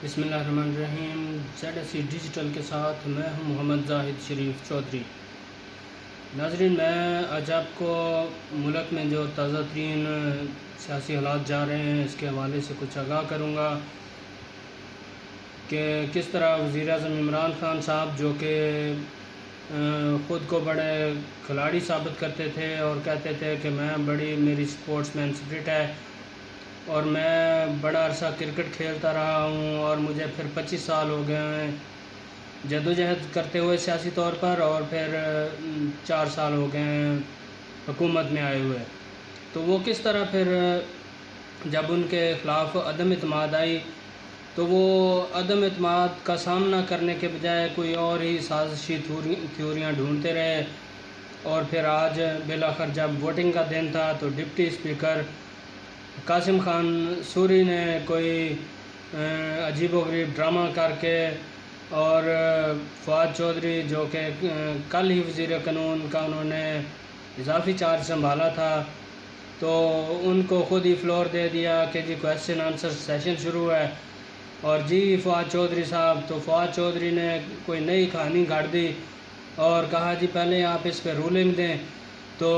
بسم اللہ الرحمن الرحیم۔ ZSE ڈیجیٹل کے ساتھ میں ہوں محمد زاہد شریف چودھری۔ ناظرین، میں آج آپ کو ملک میں جو تازہ ترین سیاسی حالات جا رہے ہیں اس کے حوالے سے کچھ آگاہ کروں گا کہ کس طرح وزیر اعظم عمران خان صاحب جو کہ خود کو بڑے کھلاڑی ثابت کرتے تھے اور کہتے تھے کہ میری سپورٹس مین اسپرٹ ہے اور میں بڑا عرصہ کرکٹ کھیلتا رہا ہوں اور مجھے پھر 25 سال ہو گئے ہیں جدوجہد کرتے ہوئے سیاسی طور پر، اور پھر 4 سال ہو گئے ہیں حکومت میں آئے ہوئے، تو وہ کس طرح پھر جب ان کے خلاف عدم اعتماد آئی تو وہ عدم اعتماد کا سامنا کرنے کے بجائے کوئی اور ہی سازشی تھیوریاں ڈھونڈتے رہے، اور پھر آج بالآخر جب ووٹنگ کا دن تھا تو deputy speaker Qasim Khan sorry نے کوئی عجیب و غریب ڈرامہ کر کے، اور فواد چودھری جو کہ کل ہی وزیر قانون کا انہوں نے اضافی چارج سنبھالا تھا، تو ان کو خود ہی فلور دے دیا کہ جی کویسچن آنسر سیشن شروع ہے، اور جی فواد چودھری صاحب، تو فواد چودھری نے کوئی نئی کہانی گھڑ دی اور کہا جی پہلے آپ اس پہ رولنگ دیں، تو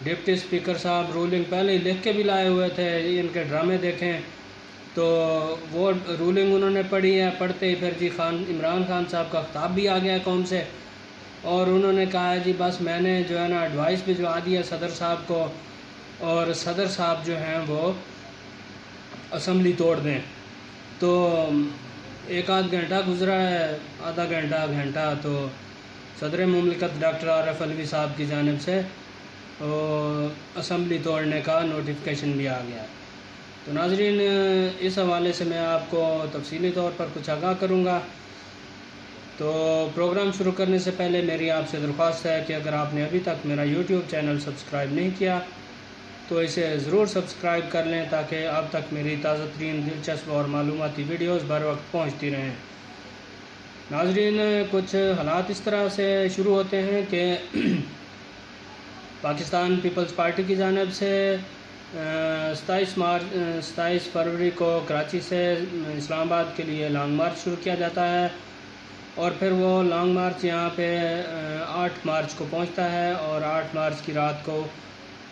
ڈپٹی اسپیکر صاحب رولنگ پہلے ہی لکھ کے بھی لائے ہوئے تھے، ان کے ڈرامے دیکھیں، تو وہ رولنگ انہوں نے پڑھی ہے، پڑھتے ہی پھر جی عمران خان صاحب کا خطاب بھی آ گیا قوم سے، اور انہوں نے کہا ہے جی بس میں نے جو ہے نا ایڈوائس بھجوا دی ہے صدر صاحب کو، اور صدر صاحب جو ہیں وہ اسمبلی توڑ دیں۔ تو ایک آدھ گھنٹہ گزرا ہے، آدھا گھنٹہ تو صدر مملکت ڈاکٹر عارف علوی صاحب کی جانب سے اسمبلی توڑنے کا نوٹیفیکیشن بھی آ گیا۔ تو ناظرین، اس حوالے سے میں آپ کو تفصیلی طور پر کچھ آگاہ کروں گا۔ تو پروگرام شروع کرنے سے پہلے میری آپ سے درخواست ہے کہ اگر آپ نے ابھی تک میرا یوٹیوب چینل سبسکرائب نہیں کیا تو اسے ضرور سبسکرائب کر لیں تاکہ اب تک میری تازہ ترین دلچسپ اور معلوماتی ویڈیوز بر وقت پہنچتی رہیں۔ ناظرین، کچھ حالات اس طرح سے شروع ہوتے ہیں کہ پاکستان پیپلز پارٹی کی جانب سے 27 فروری کو کراچی سے اسلام آباد کے لیے لانگ مارچ شروع کیا جاتا ہے، اور پھر وہ لانگ مارچ یہاں پہ 8 مارچ کو پہنچتا ہے، اور 8 مارچ کی رات کو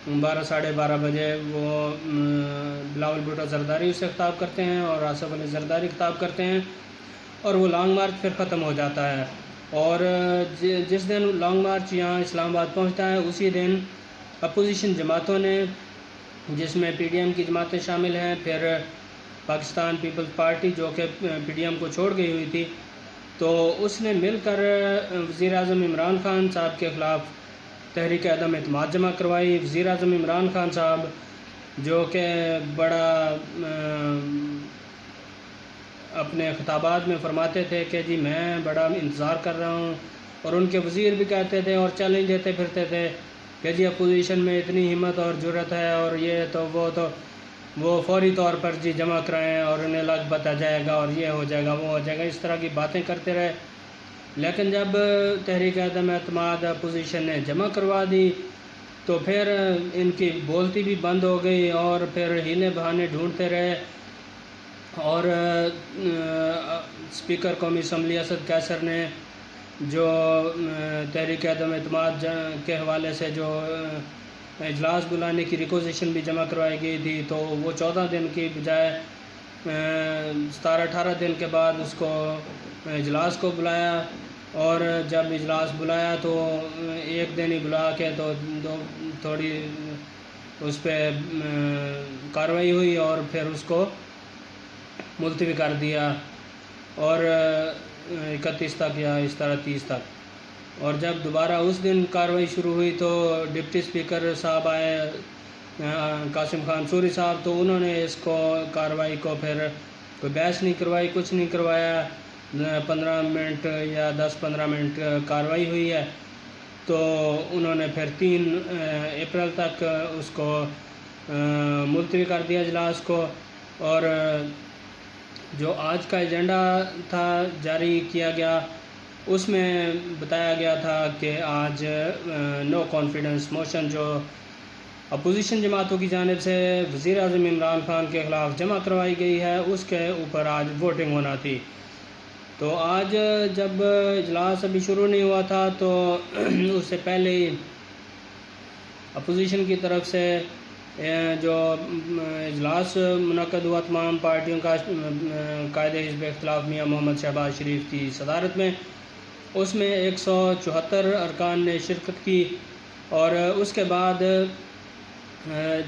12 – 12:30 بجے وہ بلاول بھٹو زرداری اسے خطاب کرتے ہیں اور آصف علی زرداری خطاب کرتے ہیں، اور وہ لانگ مارچ پھر ختم ہو جاتا ہے۔ اور جس دن لانگ مارچ یہاں اسلام آباد پہنچتا ہے اسی دن اپوزیشن جماعتوں نے، جس میں PDM کی جماعتیں شامل ہیں، پھر پاکستان پیپلز پارٹی جو کہ PDM کو چھوڑ گئی ہوئی تھی، تو اس نے مل کر وزیر اعظم عمران خان صاحب کے خلاف تحریک عدم اعتماد جمع کروائی۔ وزیر اعظم عمران خان صاحب جو کہ بڑا اپنے خطابات میں فرماتے تھے کہ جی میں بڑا انتظار کر رہا ہوں، اور ان کے وزیر بھی کہتے تھے اور چیلنج دیتے پھرتے تھے کہ جی اپوزیشن میں اتنی ہمت اور جرأت ہے، اور یہ تو وہ فوری طور پر جی جمع کرائیں اور انہیں لگ بتا جائے گا اور یہ ہو جائے گا وہ ہو جائے گا، اس طرح کی باتیں کرتے رہے۔ لیکن جب تحریک عدم اعتماد اپوزیشن نے جمع کروا دی تو پھر ان کی بولتی بھی بند ہو گئی، اور پھر ہیلے بہانے ڈھونڈتے رہے، اور اسپیکر قومی اسمبلی اسد قیصر نے جو تحریک عدم اعتماد کے حوالے سے جو اجلاس بلانے کی ریکوزیشن بھی جمع کروائی گئی تھی، تو وہ 14 دن کی بجائے 17 – 18 دن کے بعد اس کو اجلاس کو بلایا، اور جب اجلاس بلایا تو ایک دن ہی بلا کے تو تھوڑی اس پہ کارروائی ہوئی اور پھر اس کو ملتوی کر دیا، اور 31 تک یا اس طرح 30 تک۔ اور جب دوبارہ اس دن کارروائی شروع ہوئی تو ڈپٹی اسپیکر صاحب آئے قاسم خان سوری صاحب، تو انہوں نے اس کو کارروائی کو پھر کوئی بحث نہیں کروائی، کچھ نہیں کروایا، 15 منٹ یا 10-15 منٹ کارروائی ہوئی ہے، تو انہوں نے پھر 3 اپریل تک اس کو ملتوی کر دیا اجلاس کو، اور جو آج کا ایجنڈا تھا جاری کیا گیا اس میں بتایا گیا تھا کہ آج نو کانفیڈنس موشن جو اپوزیشن جماعتوں کی جانب سے وزیر اعظم عمران خان کے خلاف جمع کروائی گئی ہے، اس کے اوپر آج ووٹنگ ہونا تھی۔ تو آج جب اجلاس ابھی شروع نہیں ہوا تھا تو اس سے پہلے ہی اپوزیشن کی طرف سے جو اجلاس منعقد ہوا تمام پارٹیوں کا قائد حزب اختلاف میاں محمد شہباز شریف کی صدارت میں، اس میں 174 ارکان نے شرکت کی، اور اس کے بعد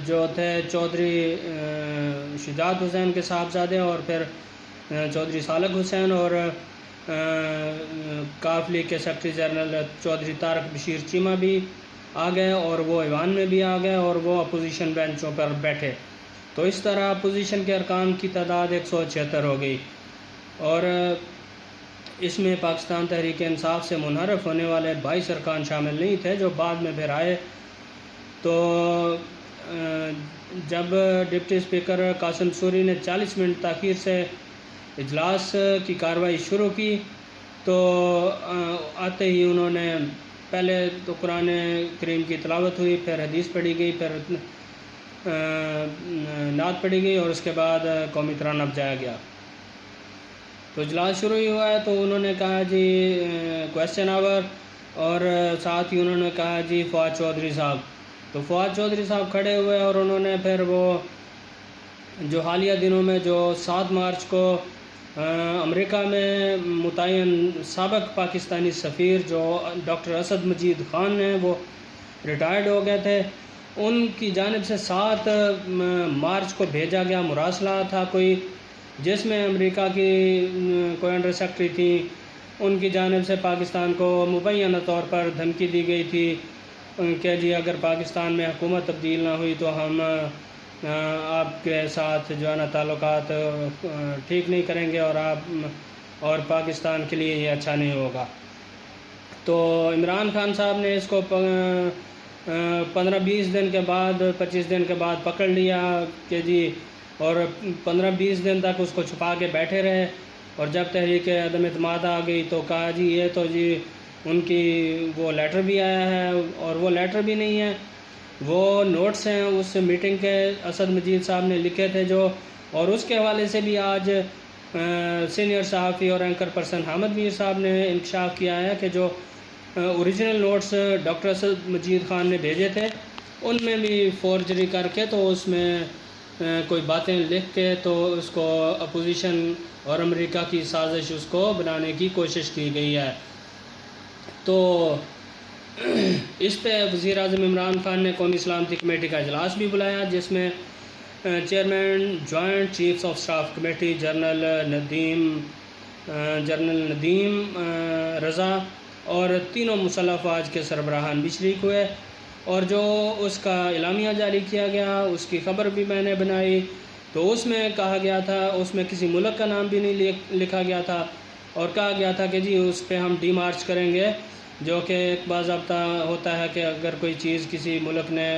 جو تھے چودھری شجاعت حسین کے صاحبزادے اور پھر چودھری سالک حسین اور کاف لیگ کے سیکرٹری جنرل چودھری طارق بشیر چیمہ بھی آ گئے، اور وہ ایوان میں بھی آ گئے اور وہ اپوزیشن بینچوں پر بیٹھے۔ تو اس طرح اپوزیشن کے ارکان کی تعداد 176 ہو گئی، اور اس میں پاکستان تحریک انصاف سے منحرف ہونے والے 22 ارکان شامل نہیں تھے جو بعد میں پھر آئے۔ تو جب ڈپٹی اسپیکر قاسم سوری نے 40 منٹ تاخیر سے اجلاس کی کارروائی شروع کی تو آتے ہی انہوں نے پہلے تو قرآن کریم کی تلاوت ہوئی، پھر حدیث پڑھی گئی، پھر نعت پڑھی گئی، اور اس کے بعد قومی ترانہ بجایا گیا۔ تو اجلاس شروع ہی ہوا ہے تو انہوں نے کہا جی کویسچن آور، اور ساتھ ہی انہوں نے کہا جی فواد چودھری صاحب۔ تو فواد چودھری صاحب کھڑے ہوئے اور انہوں نے پھر وہ جو حالیہ دنوں میں جو 7 مارچ کو امریکہ میں متعین سابق پاکستانی سفیر جو ڈاکٹر اسد مجید خان ہیں، وہ ریٹائرڈ ہو گئے تھے، ان کی جانب سے 7 مارچ کو بھیجا گیا مراسلہ تھا کوئی، جس میں امریکہ کی کوئی انڈر سیکرٹری تھی، ان کی جانب سے پاکستان کو مبینہ طور پر دھمکی دی گئی تھی کہ جی اگر پاکستان میں حکومت تبدیل نہ ہوئی تو ہم آپ کے ساتھ جو ہے نا تعلقات ٹھیک نہیں کریں گے، اور پاکستان کے لیے یہ اچھا نہیں ہوگا۔ تو عمران خان صاحب نے اس کو 15-20 دن کے بعد 25 دن کے بعد پکڑ لیا کہ جی، اور 15-20 دن تک اس کو چھپا کے بیٹھے رہے، اور جب تحریک عدم اعتماد آ گئی تو کہا جی یہ تو جی ان کی وہ لیٹر بھی آیا ہے، اور وہ لیٹر بھی نہیں ہے، وہ نوٹس ہیں اس میٹنگ کے اسد مجید صاحب نے لکھے تھے جو، اور اس کے حوالے سے بھی آج سینئر صحافی اور اینکر پرسن حامد میر صاحب نے انکشاف کیا ہے کہ جو اوریجنل نوٹس ڈاکٹر اسد مجید خان نے بھیجے تھے ان میں بھی فورجری کر کے تو اس میں کوئی باتیں لکھ کے تو اس کو اپوزیشن اور امریکہ کی سازش اس کو بنانے کی کوشش کی گئی ہے۔ تو اس پہ وزیر اعظم عمران خان نے قومی سلامتی کمیٹی کا اجلاس بھی بلایا، جس میں chairman joint chiefs of staff committee general Nadeem Raza اور تینوں مسلح افواج کے سربراہان بھی شریک ہوئے، اور جو اس کا اعلامیہ جاری کیا گیا اس کی خبر بھی میں نے بنائی، تو اس میں کہا گیا تھا، اس میں کسی ملک کا نام بھی نہیں لکھا گیا تھا، اور کہا گیا تھا کہ جی اس پہ ہم ڈی مارچ کریں گے، جو کہ ایک باضابطہ ہوتا ہے کہ اگر کوئی چیز کسی ملک نے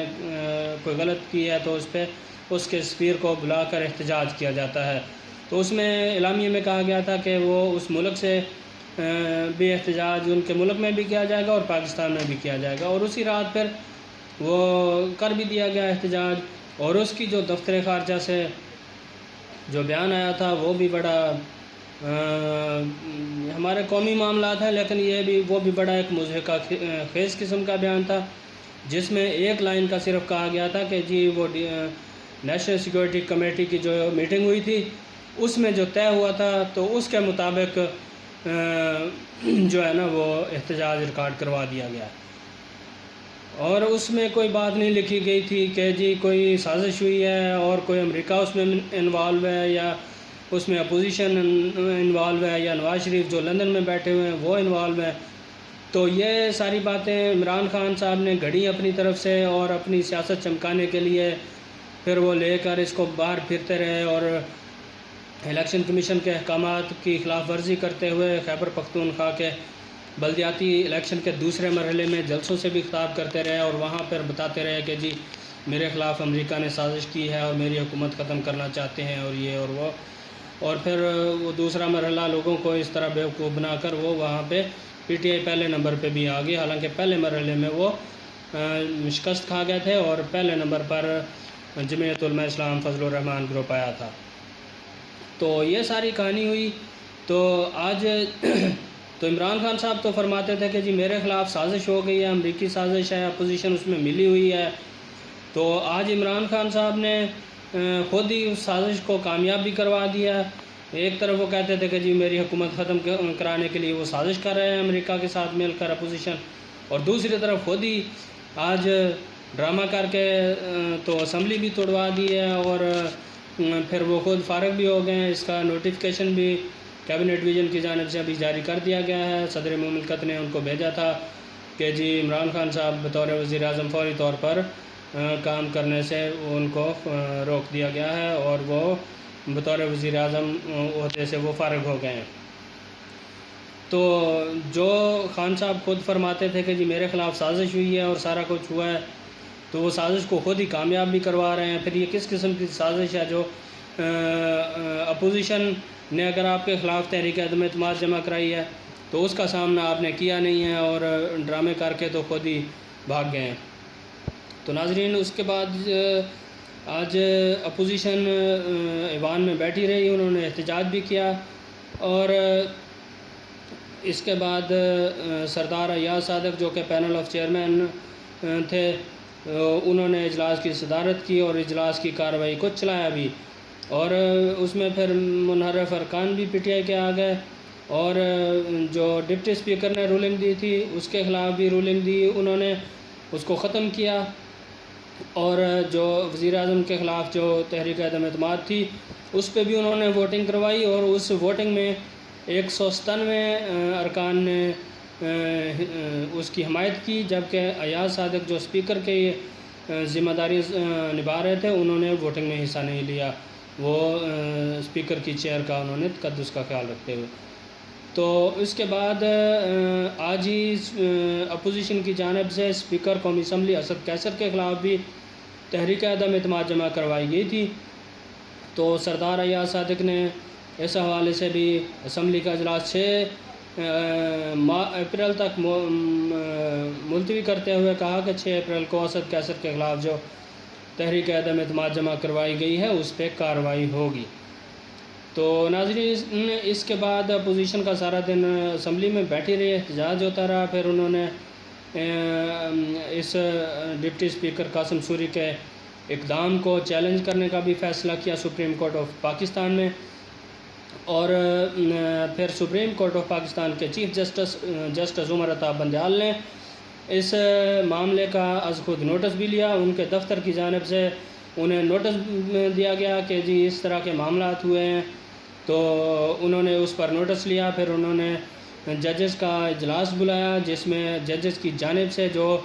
کوئی غلط کی ہے تو اس پہ اس کے سفیر کو بلا کر احتجاج کیا جاتا ہے۔ تو اس میں اعلامیے میں کہا گیا تھا کہ وہ اس ملک سے بھی احتجاج ان کے ملک میں بھی کیا جائے گا اور پاکستان میں بھی کیا جائے گا، اور اسی رات پھر وہ کر بھی دیا گیا احتجاج، اور اس کی جو دفتر خارجہ سے جو بیان آیا تھا وہ بھی بڑا ہمارے قومی معاملات ہیں، لیکن وہ بھی بڑا ایک مضحکہ خیز قسم کا بیان تھا، جس میں ایک لائن کا صرف کہا گیا تھا کہ جی وہ نیشنل سیکورٹی کمیٹی کی جو میٹنگ ہوئی تھی اس میں جو طے ہوا تھا تو اس کے مطابق جو ہے نا وہ احتجاج ریکارڈ کروا دیا گیا، اور اس میں کوئی بات نہیں لکھی گئی تھی کہ جی کوئی سازش ہوئی ہے اور کوئی امریکہ اس میں انوالو ہے یا اس میں اپوزیشن انوالو ہے یا نواز شریف جو لندن میں بیٹھے ہوئے ہیں وہ انوالو ہے۔ تو یہ ساری باتیں عمران خان صاحب نے گھڑی اپنی طرف سے اور اپنی سیاست چمکانے کے لیے پھر وہ لے کر اس کو باہر پھرتے رہے، اور الیکشن کمیشن کے احکامات کی خلاف ورزی کرتے ہوئے خیبر پختونخوا کے بلدیاتی الیکشن کے دوسرے مرحلے میں جلسوں سے بھی خطاب کرتے رہے، اور وہاں پر بتاتے رہے کہ جی میرے خلاف امریکہ نے سازش کی ہے اور میری حکومت ختم کرنا چاہتے ہیں اور یہ اور وہ، اور پھر وہ دوسرا مرحلہ لوگوں کو اس طرح بیوقوف بنا کر وہ وہاں پہ پی ٹی آئی پہلے نمبر پہ بھی آ گئی، حالانکہ پہلے مرحلے میں وہ شکست کھا گئے تھے اور پہلے نمبر پر جمعیت علماء اسلام فضل الرحمان گروپ آیا تھا۔ تو یہ ساری کہانی ہوئی۔ تو آج تو عمران خان صاحب تو فرماتے تھے کہ جی میرے خلاف سازش ہو گئی ہے، امریکی سازش ہے، اپوزیشن اس میں ملی ہوئی ہے۔ تو آج عمران خان صاحب نے خود ہی اس سازش کو کامیاب بھی کروا دیا۔ ایک طرف وہ کہتے تھے کہ جی میری حکومت ختم کرانے کے لیے وہ سازش کر رہے ہیں امریکہ کے ساتھ مل کر اپوزیشن، اور دوسری طرف خود ہی آج ڈرامہ کر کے تو اسمبلی بھی توڑوا دی ہے، اور پھر وہ خود فارغ بھی ہو گئے ہیں۔ اس کا نوٹیفیکیشن بھی کیبنٹ ڈویژن کی جانب سے ابھی جاری کر دیا گیا ہے۔ صدر مملکت نے ان کو بھیجا تھا کہ جی عمران خان صاحب بطور وزیر اعظم فوری طور پر کام کرنے سے ان کو روک دیا گیا ہے، اور وہ بطور وزیر اعظم عہدے سے وہ فارغ ہو گئے ہیں۔ تو جو خان صاحب خود فرماتے تھے کہ جی میرے خلاف سازش ہوئی ہے اور سارا کچھ ہوا ہے، تو وہ سازش کو خود ہی کامیاب بھی کروا رہے ہیں۔ پھر یہ کس قسم کی سازش ہے جو اپوزیشن نے اگر آپ کے خلاف تحریک عدم اعتماد جمع کرائی ہے تو اس کا سامنا آپ نے کیا نہیں ہے، اور ڈرامے کر کے تو خود ہی بھاگ گئے ہیں۔ تو ناظرین، اس کے بعد آج اپوزیشن ایوان میں بیٹھی رہی، انہوں نے احتجاج بھی کیا، اور اس کے بعد سردار ایاز صادق جو کہ پینل آف چیئرمین تھے، انہوں نے اجلاس کی صدارت کی اور اجلاس کی کارروائی کو چلایا بھی، اور اس میں پھر منحرف ارکان بھی پی ٹی آئی کے آ گئے، اور جو ڈپٹی اسپیکر نے رولنگ دی تھی اس کے خلاف بھی رولنگ دی، انہوں نے اس کو ختم کیا، اور جو وزیر اعظم کے خلاف جو تحریک عدم اعتماد تھی اس پہ بھی انہوں نے ووٹنگ کروائی، اور اس ووٹنگ میں 197 ارکان نے اس کی حمایت کی، جبکہ ایاز صادق جو اسپیکر کے ذمہ داری نبھا رہے تھے انہوں نے ووٹنگ میں حصہ نہیں لیا، وہ اسپیکر کی چیئر کا انہوں نے تقدس کا خیال رکھتے ہوئے۔ تو اس کے بعد آج ہی اپوزیشن کی جانب سے اسپیکر قومی اسمبلی اسد قیصر کے خلاف بھی تحریک عدم اعتماد جمع کروائی گئی تھی۔ تو سردار ایاز صادق نے اس حوالے سے بھی اسمبلی کا اجلاس 6 اپریل تک ملتوی کرتے ہوئے کہا کہ 6 اپریل کو اسد قیصر کے خلاف جو تحریک عدم اعتماد جمع کروائی گئی ہے اس پہ کارروائی ہوگی۔ تو ناظرین، اس کے بعد اپوزیشن کا سارا دن اسمبلی میں بیٹھی رہی، احتجاج ہوتا رہا، پھر انہوں نے اس ڈپٹی اسپیکر قاسم سوری کے اقدام کو چیلنج کرنے کا بھی فیصلہ کیا سپریم کورٹ آف پاکستان میں، اور پھر سپریم کورٹ آف پاکستان کے چیف جسٹس عمر عطا بندیال نے اس معاملے کا از خود نوٹس بھی لیا۔ ان کے دفتر کی جانب سے انہیں نوٹس دیا گیا کہ جی اس طرح کے معاملات ہوئے ہیں، تو انہوں نے اس پر نوٹس لیا۔ پھر انہوں نے ججز کا اجلاس بلایا، جس میں ججز کی جانب سے جو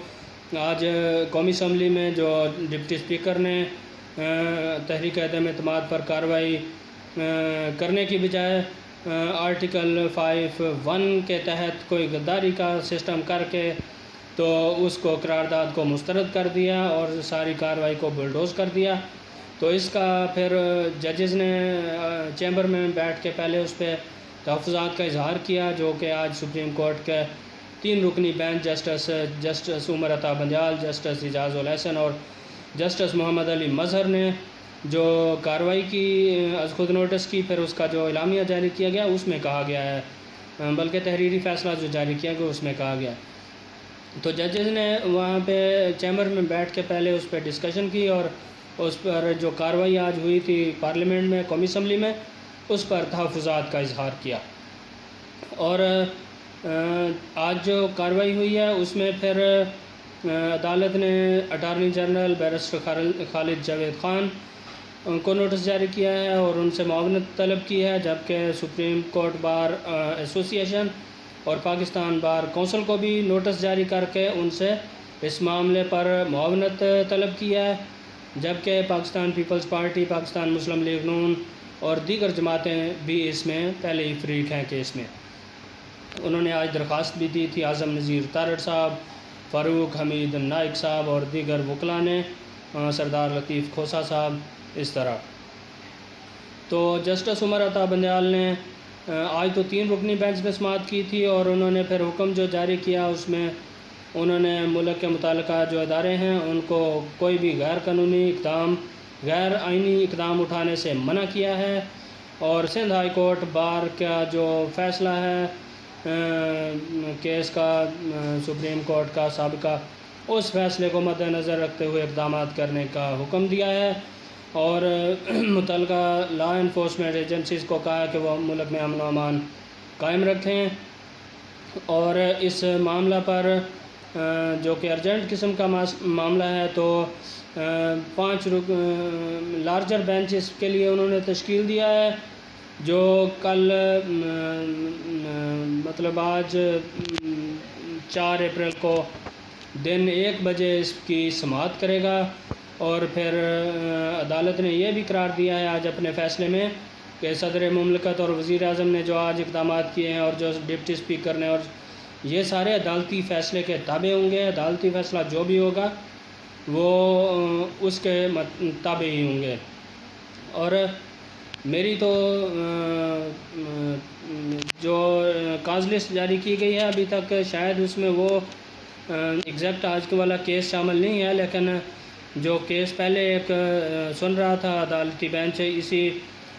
آج قومی اسمبلی میں جو ڈپٹی اسپیکر نے تحریک عدم اعتماد پر کارروائی کرنے کی بجائے آرٹیکل 5(1) کے تحت کوئی غداری کا سسٹم کر کے تو اس کو قرارداد کو مسترد کر دیا اور ساری کارروائی کو بلڈوز کر دیا۔ تو اس کا پھر ججز نے چیمبر میں بیٹھ کے پہلے اس پہ تحفظات کا اظہار کیا، جو کہ آج سپریم کورٹ کے 3 رکنی bench justice Umar Ata Bandial, justice اعجاز الحسن اور جسٹس محمد علی مظہر نے جو کارروائی کی از خود نوٹس کی، پھر اس کا جو اعلامیہ جاری کیا گیا اس میں کہا گیا ہے، بلکہ تحریری فیصلہ جو جاری کیا گیا اس میں کہا گیا۔ تو ججز نے وہاں پہ چیمبر میں بیٹھ کے پہلے اس پہ ڈسکشن کی، اور اس پر جو کارروائی آج ہوئی تھی پارلیمنٹ میں قومی اسمبلی میں اس پر تحفظات کا اظہار کیا۔ اور آج جو کارروائی ہوئی ہے اس میں پھر عدالت نے اٹارنی جنرل بیرسٹر خالد جاوید خان کو نوٹس جاری کیا ہے اور ان سے معاونت طلب کی ہے، جبکہ سپریم کورٹ بار ایسوسی ایشن اور پاکستان بار کونسل کو بھی نوٹس جاری کر کے ان سے اس معاملے پر معاونت طلب کیا ہے، جبکہ پاکستان پیپلز پارٹی، پاکستان مسلم لیگ نون اور دیگر جماعتیں بھی اس میں پہلے ہی فریق ہیں کیس میں۔ انہوں نے آج درخواست بھی دی تھی، اعظم نذیر تارڑ صاحب، فاروق حمید نائک صاحب اور دیگر وکلاء نے، سردار لطیف کھوسہ صاحب، اس طرح۔ تو جسٹس عمر عطا بندیال نے آج تو 3 رکنی بینچ میں سماعت کی تھی، اور انہوں نے پھر حکم جو جاری کیا اس میں انہوں نے ملک کے متعلقہ جو ادارے ہیں ان کو کوئی بھی غیر قانونی اقدام، غیر آئینی اقدام اٹھانے سے منع کیا ہے، اور سندھ ہائی کورٹ بار کا جو فیصلہ ہے کیس کا سپریم کورٹ کا سابقہ، اس فیصلے کو مد نظر رکھتے ہوئے اقدامات کرنے کا حکم دیا ہے، اور متعلقہ لا انفورسمنٹ ایجنسیز کو کہا ہے کہ وہ ملک میں امن و امان قائم رکھیں، اور اس معاملہ پر جو کہ ارجنٹ قسم کا معاملہ ہے تو 5 لارجر بینچز کے لیے انہوں نے تشکیل دیا ہے، جو کل مطلب آج 4 اپریل کو دن 1 بجے اس کی سماعت کرے گا، اور پھر عدالت نے یہ بھی قرار دیا ہے آج اپنے فیصلے میں کہ صدر مملکت اور وزیر اعظم نے جو آج اقدامات کیے ہیں اور جو ڈپٹی اسپیکر نے، اور یہ سارے عدالتی فیصلے کے تابع ہوں گے، عدالتی فیصلہ جو بھی ہوگا وہ اس کے تابع ہی ہوں گے۔ اور میری تو جو کاز لسٹ جاری کی گئی ہے ابھی تک شاید اس میں وہ ایگزیکٹ آج کے والا کیس شامل نہیں ہے، لیکن جو کیس پہلے ایک سن رہا تھا عدالتی بینچ اسی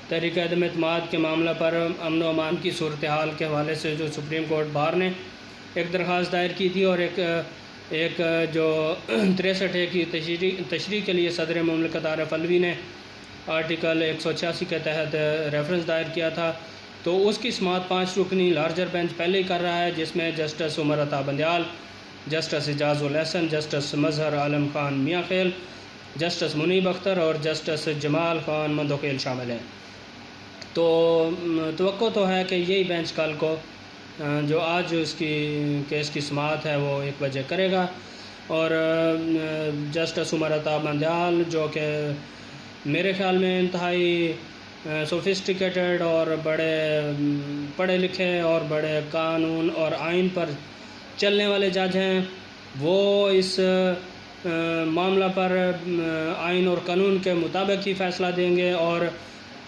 تحریک عدم اعتماد کے معاملہ پر امن و امان کی صورتحال کے حوالے سے جو سپریم کورٹ بار نے ایک درخواست دائر کی تھی، اور ایک جو 63A کی تشریح کے لیے صدر مملکت عارف علوی نے آرٹیکل 186 کے تحت ریفرنس دائر کیا تھا، تو اس کی سماعت 5 رکنی لارجر بینچ پہلے ہی کر رہا ہے، جس میں جسٹس عمر عطا بندیال، جسٹس اعجاز الحسن، جسٹس مظہر عالم خان میاں خیل، جسٹس منیب اختر اور جسٹس جمال خان مندوخیل شامل ہیں۔ تو توقع تو ہے کہ یہی بینچ کل کو جو آج اس کی کیس کی سماعت ہے وہ 1 بجے کرے گا، اور جسٹس عمر عطا بندیال جو کہ میرے خیال میں انتہائی سوفسٹیکیٹڈ اور بڑے پڑھے لکھے اور بڑے قانون اور آئین پر چلنے والے جج ہیں، وہ اس معاملہ پر آئین اور قانون کے مطابق ہی فیصلہ دیں گے، اور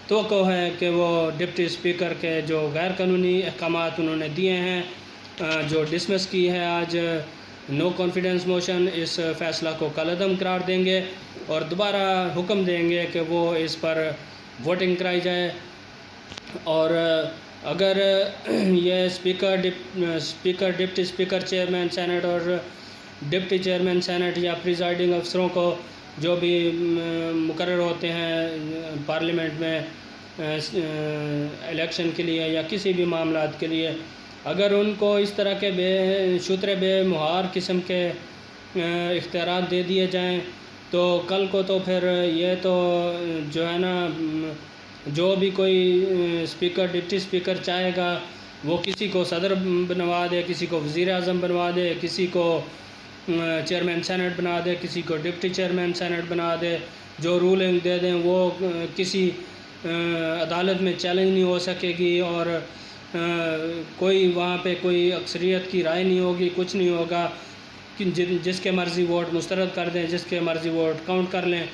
توقع ہے کہ وہ ڈپٹی اسپیکر کے جو غیر قانونی احکامات انہوں نے دیے ہیں، جو ڈسمس کی ہے آج نو کانفیڈنس موشن، اس فیصلہ کو کالعدم قرار دیں گے اور دوبارہ حکم دیں گے کہ وہ اس پر ووٹنگ کرائی جائے، اور اگر یہ speaker deputy speaker, chairman senate اور ڈپٹی چیئرمین سینٹ یا پریزائڈنگ افسروں کو جو بھی مقرر ہوتے ہیں پارلیمنٹ میں الیکشن کے لیے یا کسی بھی معاملات کے لیے، اگر ان کو اس طرح کے بے مہار قسم کے اختیارات دے دیے جائیں تو کل کو تو پھر یہ تو جو ہے نا جو بھی کوئی اسپیکر ڈپٹی اسپیکر چاہے گا وہ کسی کو صدر بنوا دے، کسی کو وزیر اعظم بنوا دے، کسی کو چیئرمین سینٹ بنا دے، کسی کو ڈپٹی چیئرمین سینٹ بنا دے، جو رولنگ دے دیں وہ کسی عدالت میں چیلنج نہیں ہو سکے گی، اور کوئی وہاں پہ کوئی اکثریت کی رائے نہیں ہوگی، کچھ نہیں ہوگا، جس کے مرضی ووٹ مسترد کر دیں، جس کے مرضی ووٹ کاؤنٹ کر لیں،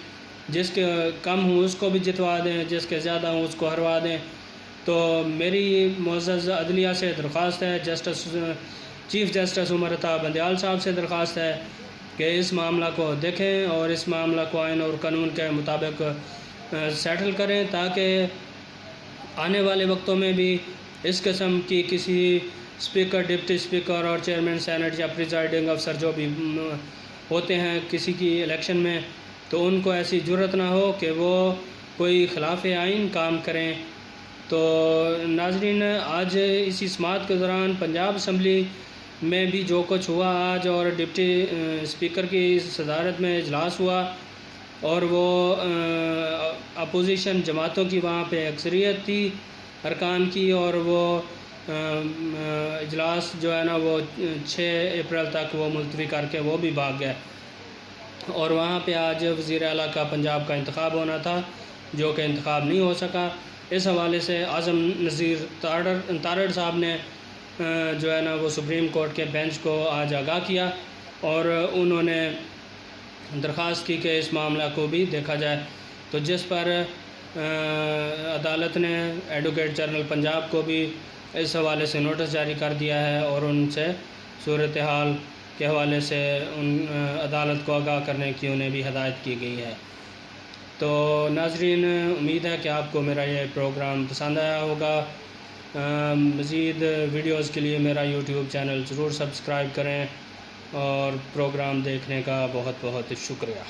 جس کے کم ہوں اس کو بھی جتوا دیں، جس کے زیادہ ہوں اس کو ہروا دیں۔ تو میری معزز عدلیہ سے درخواست ہے، چیف جسٹس عمر عطا بندیال صاحب سے درخواست ہے کہ اس معاملہ کو دیکھیں اور اس معاملہ کو آئین اور قانون کے مطابق سیٹل کریں، تاکہ آنے والے وقتوں میں بھی اس قسم کی کسی اسپیکر ڈپٹی اسپیکر اور چیئرمین سینٹ یا پریزائڈنگ افسر جو بھی ہوتے ہیں کسی کی الیکشن میں، تو ان کو ایسی جرت نہ ہو کہ وہ کوئی خلاف آئین کام کریں۔ تو ناظرین، آج اسی سماعت کے دوران پنجاب اسمبلی میں بھی جو کچھ ہوا آج، اور ڈپٹی اسپیکر کی صدارت میں اجلاس ہوا، اور وہ اپوزیشن جماعتوں کی وہاں پہ اکثریت تھی ارکان کی، اور وہ اجلاس جو ہے نا وہ 6 اپریل تک وہ ملتوی کر کے وہ بھی بھاگ گئے، اور وہاں پہ آج وزیر اعلیٰ کا پنجاب کا انتخاب ہونا تھا جو کہ انتخاب نہیں ہو سکا۔ اس حوالے سے اعظم نذیر تارڑ صاحب نے جو ہے نا وہ سپریم کورٹ کے بینچ کو آج آگاہ کیا، اور انہوں نے درخواست کی کہ اس معاملہ کو بھی دیکھا جائے، تو جس پر عدالت نے ایڈوکیٹ جنرل پنجاب کو بھی اس حوالے سے نوٹس جاری کر دیا ہے اور ان سے صورتحال کے حوالے سے عدالت کو آگاہ کرنے کی انہیں بھی ہدایت کی گئی ہے۔ تو ناظرین، امید ہے کہ آپ کو میرا یہ پروگرام پسند آیا ہوگا۔ مزید ویڈیوز کے لیے میرا یوٹیوب چینل ضرور سبسکرائب کریں، اور پروگرام دیکھنے کا بہت بہت شکریہ۔